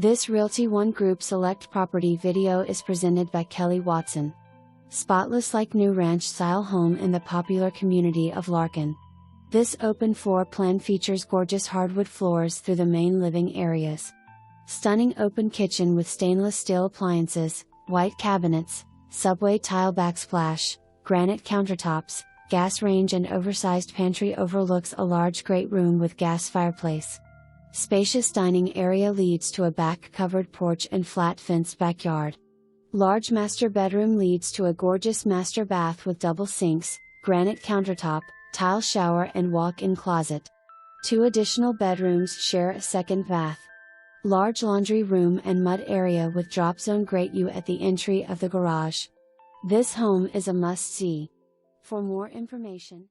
This Realty ONE Group Select property video is presented by Kelly Watson. Spotless like new ranch-style home in the popular community of Larkin. This open floor plan features gorgeous hardwood floors through the main living areas. Stunning open kitchen with stainless steel appliances, white cabinets, subway tile backsplash, granite countertops, gas range and oversized pantry overlooks a large great room with gas fireplace. Spacious dining area leads to a back-covered porch and flat fenced backyard. Large master bedroom leads to a gorgeous master bath with double sinks, granite countertop, tile shower and walk-in closet. 2 additional bedrooms share a second bath. Large laundry room and mud area with drop zone grate U at the entry of the garage. This home is a must-see. For more information,